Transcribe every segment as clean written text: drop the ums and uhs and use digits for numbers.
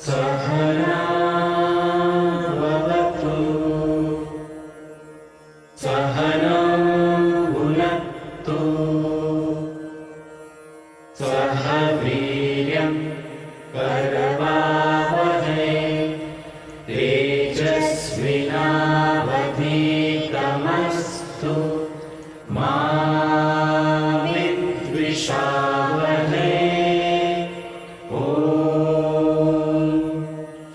सहनावतु सहनौ भुनक्तु सह वीर्यं करवावहै तेजस्विनावधीतमस्तु मा विद्विषावहै। ॐ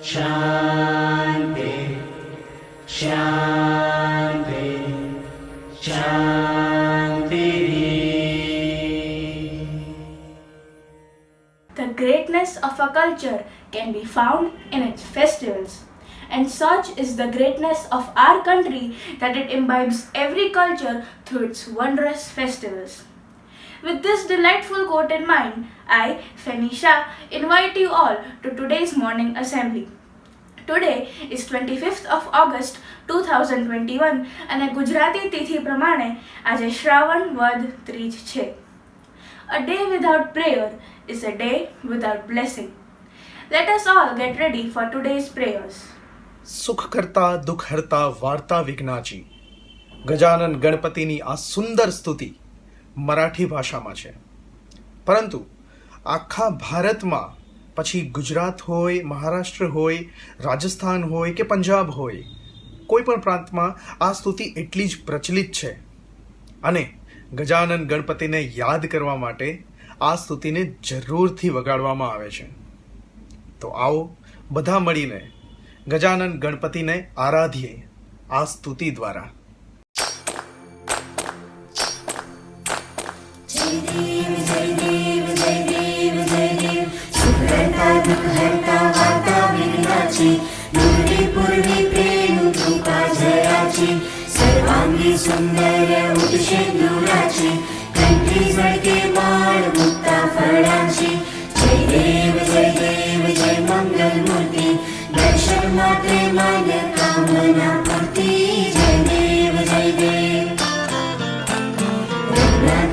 शान्ति शान्ति शान्तिः। The greatness of a culture can be found in its festivals. And such is the greatness of our country that it imbibes every culture through its wondrous festivals. With this delightful quote in mind, I, Fenisha, invite you all to today's morning assembly. Today is 25th of August 2021 અને ગુજરાતી તિથિ પ્રમાણે આજે શ્રાવણ વદ ત્રીજ છે. A day without prayer is a day without blessing. Let us all get ready for today's prayers. સુખ કરતા દુઃખ હરતા વાર્તા વિઘ્નાચી ગજાનન ગણપતિની આ સુંદર સ્તુતિ મરાઠી ભાષામાં છે, પરંતુ આખા ભારતમાં પછી ગુજરાત હોય, મહારાષ્ટ્ર હોય, રાજસ્થાન હોય કે પંજાબ હોય, કોઈ પણ પ્રાંતમાં આ સ્તુતિ એટલી જ પ્રચલિત છે અને ગજાનન ગણપતિને યાદ કરવા માટે આ સ્તુતિને જરૂરથી વગાડવામાં આવે છે. તો આવો બધા મળીને ગજાનન ગણપતિને આરાધીએ આ સ્તુતિ દ્વારા. जय देव जय देव जय देव जय देव सुखहर्ता दुःखहर्ता वार्ता विघ्नाची पूर्वी पूर्वी प्रेम कृपा जयाची सर्वांगी सुंदर उटशेंदुराची कंठी झळके माळ मुक्ता फळांची जय देव जय मंगल मूर्ती दर्शन मात्रे मान कामना पूर्ती जय देव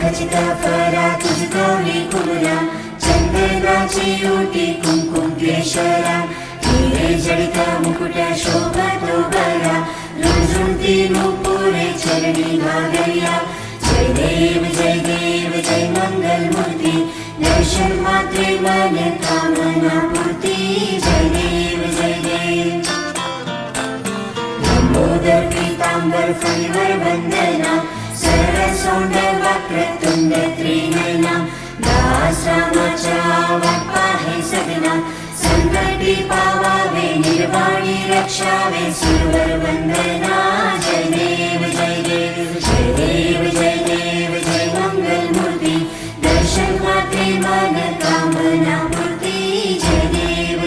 खचिता फरा तुझी गौरी कुमला चंदनाची ओटी कुंकुम केशरा हिरे जडिता मुकुट शोभा तो बरा रुजुंती नुपुरे चरणी भागया जय देव जय मंगल मूर्ती दर्शन मात्रे मन कामना पूर्ती जय देव लंबोदर पीतांबर फणीवर वंदना सरसोंड वक्रतुंड त्रिनयना दास रामाच्या वाट आहे सगना संकटी पावावे निर्वाणी रक्षावे सुरवर वंदना जय देव जय मंगल मूर्ती दर्शन मात्रे मन कामना पूर्ती जय देव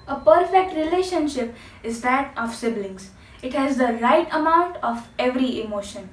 A perfect relationship is that of siblings. It has the right amount of every emotion.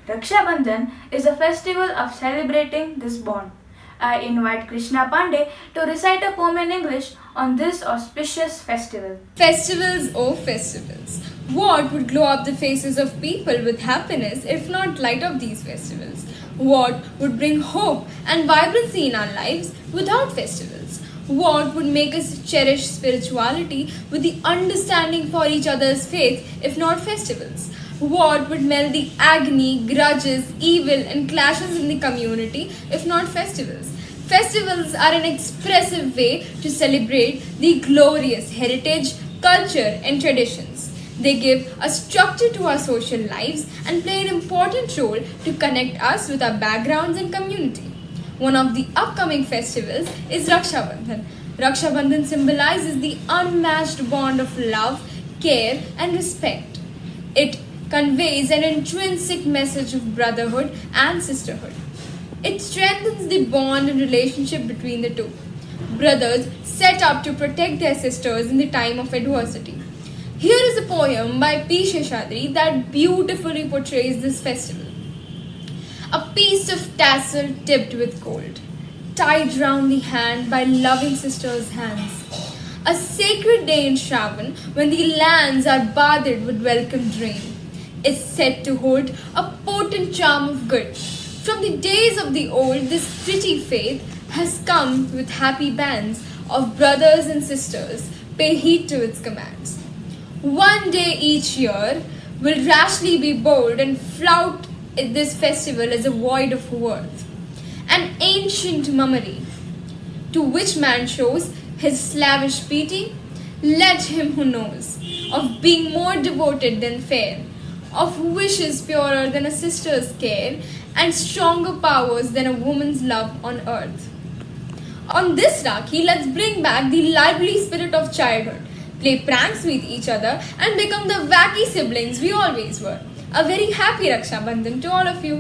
Raksha Bandhan is a festival of celebrating this bond. I invite Krishna Pandey to recite a poem in English on this auspicious festival. Festivals, oh festivals. What would glow up the faces of people with happiness if not light up these festivals? What would bring hope and vibrancy in our lives without festivals? What would make us cherish spirituality with the understanding for each other's faith if not festivals? What would melt the agony, grudges, evil, and clashes in the community if not festivals? Festivals are an expressive way to celebrate the glorious heritage, culture, and traditions. They give a structure to our social lives and play an important role to connect us with our backgrounds and community. One of the upcoming festivals is Raksha Bandhan. Raksha Bandhan symbolizes the unmatched bond of love, care, and respect. It conveys an intrinsic message of brotherhood and sisterhood. It strengthens the bond and relationship between the two. Brothers set up to protect their sisters in the time of adversity. Here is a poem by P. Sheshadri that beautifully portrays this festival. A piece of tassel tipped with gold, tied round the hand by loving sisters' hands. A sacred day in Shravan when the lands are bathed with welcomed rain is said to hold a potent charm of good. From the days of the old, this pretty faith has come with happy bands of brothers and sisters pay heed to its commands. One day each year will rashly be bold and flout this festival as a void of worth, an ancient mummery, to which man shows his slavish pity. Let him who knows of being more devoted than fair, of wishes purer than a sister's care, and stronger powers than a woman's love on earth. On this Rakhi, let's bring back the lively spirit of childhood, play pranks with each other, and become the wacky siblings we always were. A very happy Raksha Bandhan to all of you.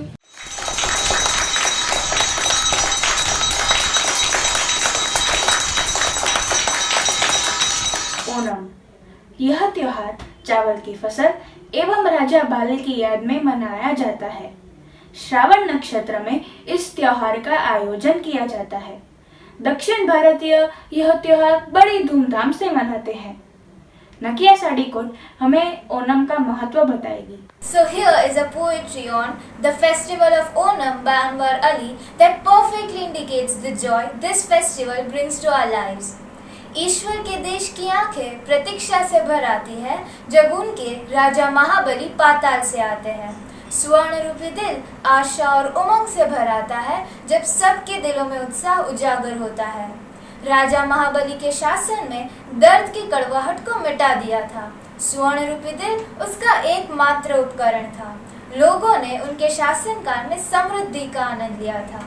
Onam, यह त्योहार चावल की फसल एवं राजा बाली की याद में मनाया जाता है। श्रावण नक्षत्र में इस त्योहार का आयोजन किया जाता है। दक्षिण भारतीय यह त्योहार बड़ी धूमधाम से मनाते हैं। नकिया साड़ीकोट हमें ओणम का महत्व बताएगी। So here is a poetry on the festival of Onam by Anwar Ali that perfectly indicates the joy this festival brings to our lives. ईश्वर के देश की आंखें प्रतीक्षा से भर आती है जब उनके राजा महाबली पाताल से आते हैं। स्वर्ण रूपी दिल आशा और उमंग से भर आता है जब सबके दिलों में उत्साह उजागर होता है। राजा महाबली के शासन में दर्द की कड़वाहट को मिटा दिया था। स्वर्ण रूपी दिल उसका एकमात्र उपकरण था। लोगों ने उनके शासनकाल में समृद्धि का आनंद लिया था।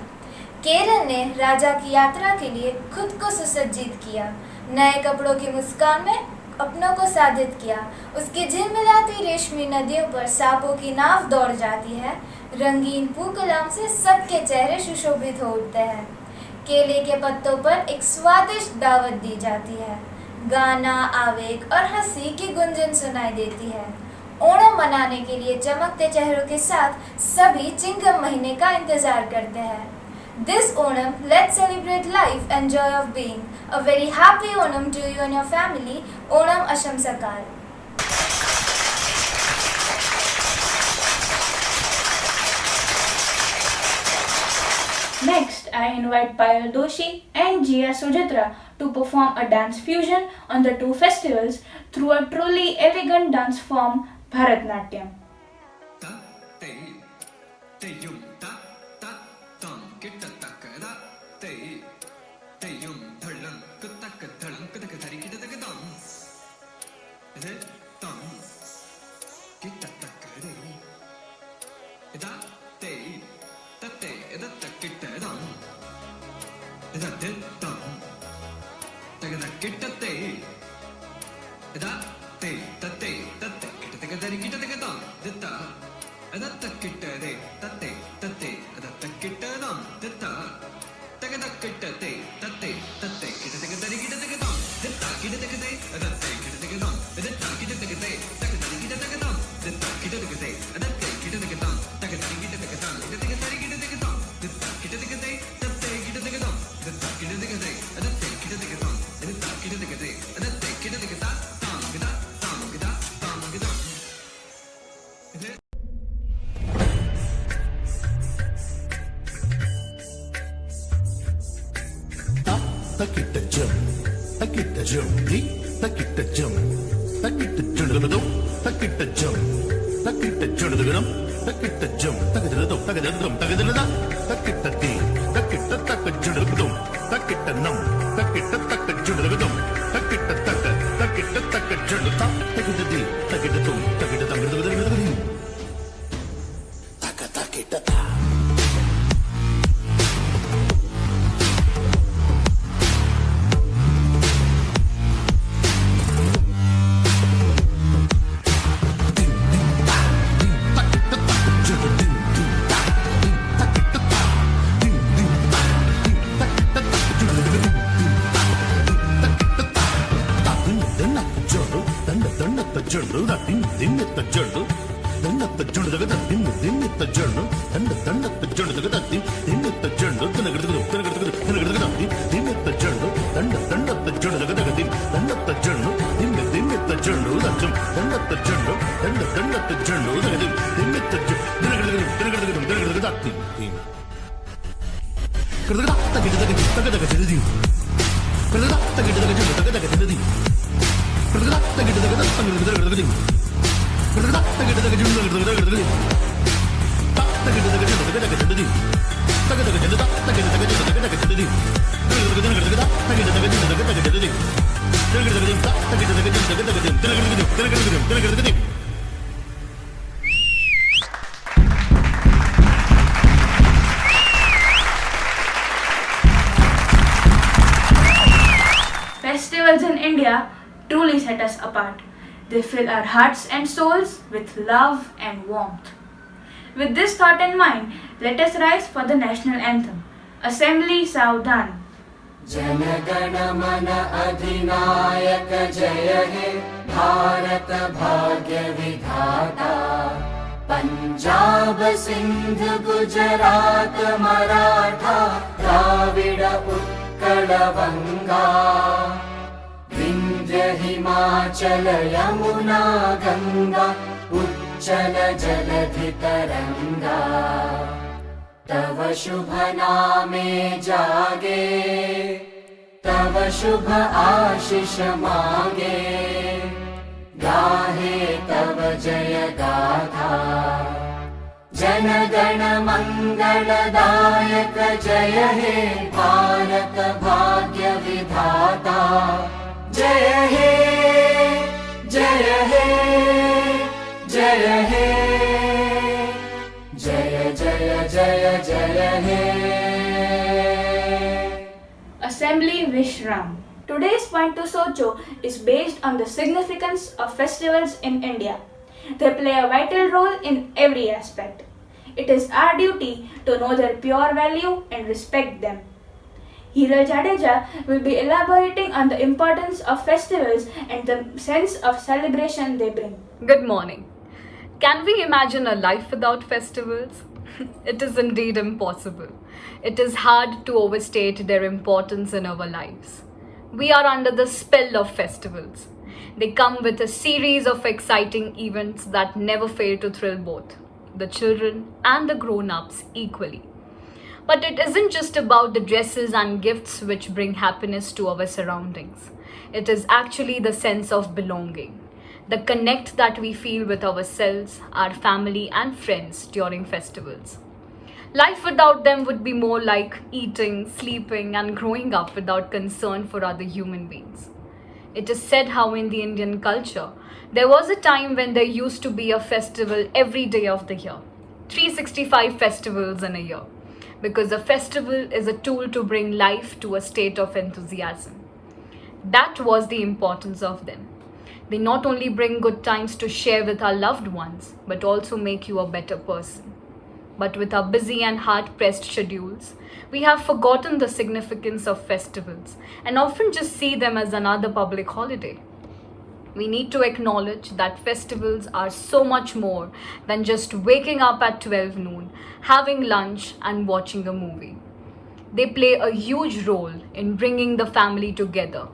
केरल ने राजा की यात्रा के लिए खुद को सुसज्जित किया, नए कपड़ों की मुस्कान में अपनों को साधित किया। उसकी झिलमिलाती रेशमी नदियों पर सांपों की नाव दौड़ जाती है। रंगीन पूकलाम से सबके चेहरे सुशोभित हो उठते हैं। केले के पत्तों पर एक स्वादिष्ट दावत दी जाती है। गाना, आवेग और हंसी की गुंजन सुनाई देती है। ओणम मनाने के लिए चमकते चेहरों के साथ सभी चिंगम महीने का इंतजार करते हैं। This Onam, let's celebrate life and joy of being. A very happy Onam to you and your family. Onam Ashamsakal. Next, I invite Payal Doshi and Jia Sujatra to perform a dance fusion on the two festivals through a truly elegant dance form, Bharatnatyam. takitta jum di takitta jum takitta jundum takitta jum takitta jum tagadum tagadada takitta di takitta takajundum takitta nam takitta takajundum takitta takajundum takitta di takitta tum takitta tangadum takitta ta. Zandu దిన్నెత్త Zandu దండత్త Zandu దగ్గర దిన్నెత్త జండు దండత్త జండు దగ్గర దిన్నెత్త జండు దిన్నెత్త జండు దండత్త జండు దగ్గర దండత్త జండు దిన్నెత్త జండు లక్షం దండత్త జండు దండత్త జండు దగ్గర దిన్నెత్త Festivals in India truly set us apart. They fill our hearts and souls with love and warmth. With this thought in mind, let us rise for the national anthem. Assembly Saudhan. जनगण मन अधिनायक जय हे भारत भाग्य विधाता पंजाब सिंध गुजरात मराठा द्राविड उत्कल बंगा विंध्य हिमाचल यमुना गंगा उच्चल जलधि तरंगा तव शुभ नामे जागे तव शुभ आशीष मांगे गाहे तव जय गाथा जन गण मंगलदायक जय हे भारत भाग्य विधाता जय हे जय हे जय हे जय जय जय जय हे. Assembly Vishram. Today's point to Socho is based on the significance of festivals in India. They play a vital role in every aspect. It is our duty to know their pure value and respect them. Hiral Jadeja will be elaborating on the importance of festivals and the sense of celebration they bring. Good morning. Can we imagine a life without festivals? It is indeed impossible. It is hard to overstate their importance in our lives. We are under the spell of festivals. They come with a series of exciting events that never fail to thrill both the children and the grown-ups equally. But it isn't just about the dresses and gifts which bring happiness to our surroundings. It is actually the sense of belonging, the connect that we feel with ourselves, our family and friends during festivals. Life without them would be more like eating, sleeping and growing up without concern for other human beings. It is said how in the Indian culture, there was a time when there used to be a festival every day of the year. 365 festivals in a year. Because a festival is a tool to bring life to a state of enthusiasm. That was the importance of them. They not only bring good times to share with our loved ones, but also make you a better person. But with our busy and hard-pressed schedules, we have forgotten the significance of festivals and often just see them as another public holiday. We need to acknowledge that festivals are so much more than just waking up at 12 noon, having lunch and watching a movie. They play a huge role in bringing the family together,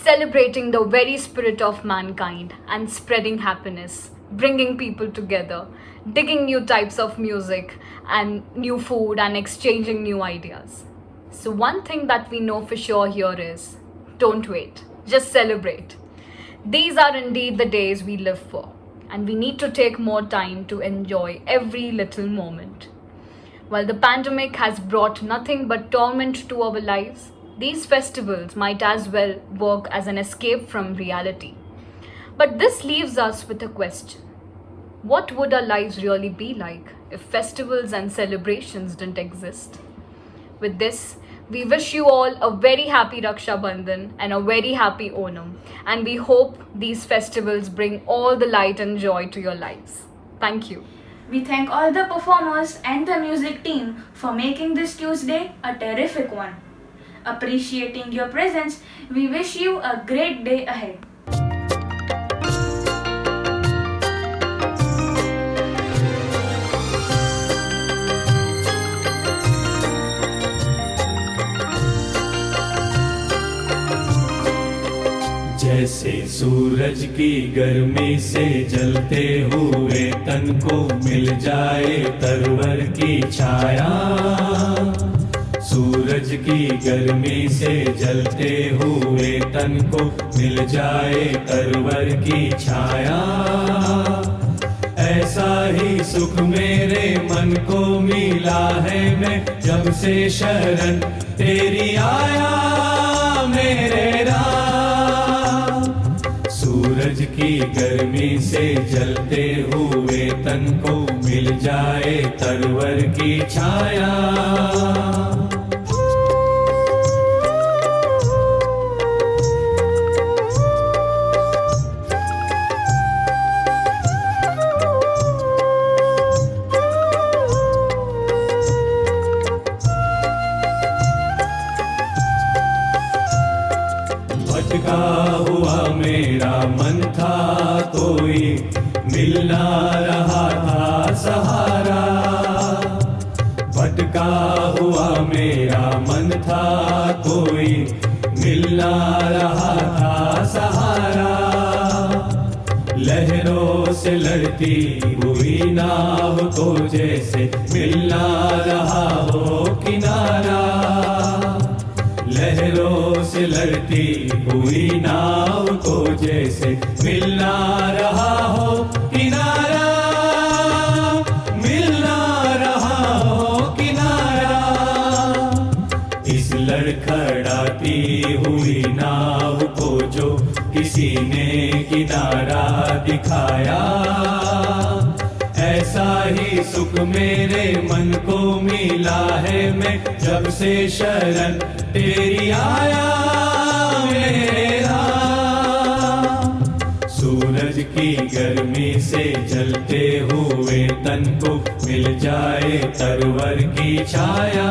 celebrating the very spirit of mankind and spreading happiness, bringing people together, digging new types of music and new food and exchanging new ideas. So, one thing that we know for sure here is don't wait, just celebrate. These are indeed the days we live for, and we need to take more time to enjoy every little moment. While the pandemic has brought nothing but torment to our lives, these festivals might as well work as an escape from reality. But this leaves us with a question. What would our lives really be like if festivals and celebrations didn't exist? With this, we wish you all a very happy Raksha Bandhan and a very happy Onam, and we hope these festivals bring all the light and joy to your lives. Thank you. We thank all the performers and the music team for making this Tuesday a terrific one. Appreciating your presence, we wish you a great day ahead. जैसे सूरज की गर्मी से जलते हुए तन को मिल जाए तरवर की छाया, सूरज की गर्मी से जलते हुए तन को मिल जाए तरवर की छाया, ऐसा ही सुख मेरे मन को मिला है मैं जब से शरण तेरी आया मेरे राम। सूरज की गर्मी से जलते हुए तन को मिल जाए तरवर की छाया। भटका हुआ मेरा मन था कोई मिल ना रहा था सहारा, भटका हुआ मेरा मन था कोई मिल ना रहा था सहारा, लहरों से लड़ती हुई नाव को जैसे मिल ना रहा हो किनारा, लहरों से लड़ती हुई नाव को जैसे मिल ना रहा हो किनारा, मिल ना रहा हो किनारा। इस लड़खड़ाती हुई नाव को जो किसी ने किनारा दिखाया, ऐसा ही सुख मेरे मन को मिला है मैं जब से शरण तेरी आया मेरा। सूरज की गर्मी से जलते हुए तन को मिल जाए तरवर की छाया।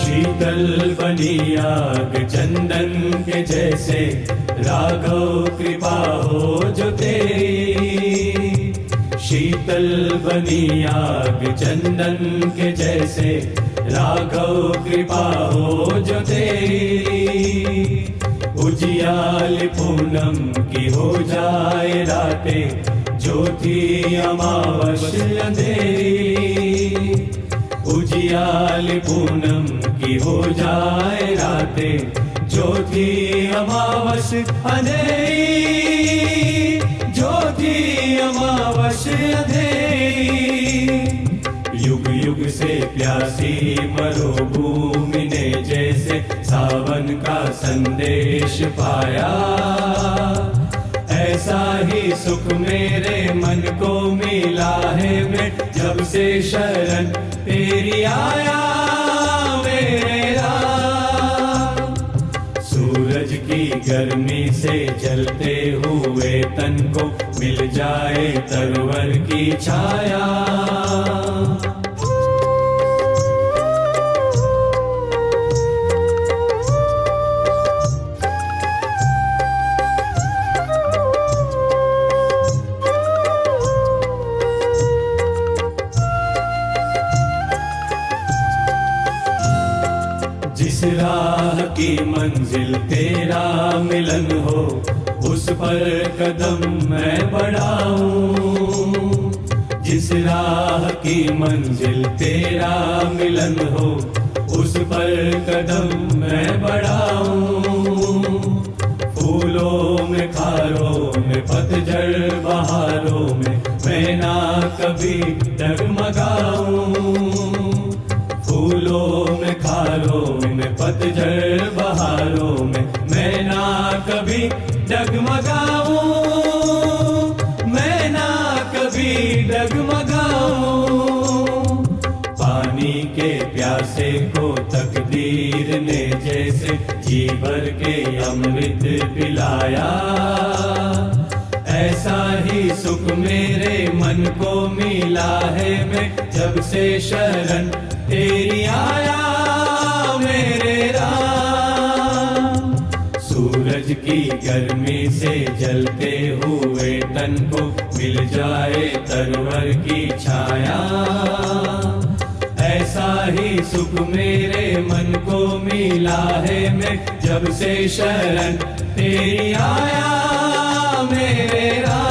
शीतल बनी आग चंदन के जैसे राघव कृपा हो जो तेरी, शीतल बनी आग चंदन के जैसे राघव कृपा हो जो तेरी, उजियाल पूनम की हो जाए रातें जो थी अमावस्या अंधेरी, उजियाल पूनम की हो जाए रातें जो थी अमावस अंधेरी, जो थी अमावस अंधेरी। युग युग से प्यासी मरुभूमि ने जैसे सावन का संदेश पाया, ऐसा ही सुख मेरे मन को मिला है मैं जब से शरण तेरी आया मेरा। सूरज की गर्मी से जलते हुए तन को मिल जाए तरवर की छाया। की मंजिल तेरा मिलन हो, उस पर कदम मैं बढ़ाऊं। जिस राह की मंजिल तेरा मिलन हो, उस पर कदम मैं बढ़ाऊं। फूलों में खारों में पतझड़ बहारों में मैं ना कभी डगमगाऊं। फूलों में खारों में पतझड़ बहारों में मैं ना कभी डगमगाऊं। मैं ना कभी डगमगाऊं। पानी के प्यासे को तकदीर ने जैसे जी भर के अमृत पिलाया, ऐसा ही सुख मेरे मन को मिला है। मैं जब से शरण तेरी आया मेरे राम। सूरज की गर्मी से जलते हुए तन को मिल जाए तरवर की छाया, ऐसा ही सुख मेरे मन को मिला है। मैं जब से शरण तेरी आया मेरे राम।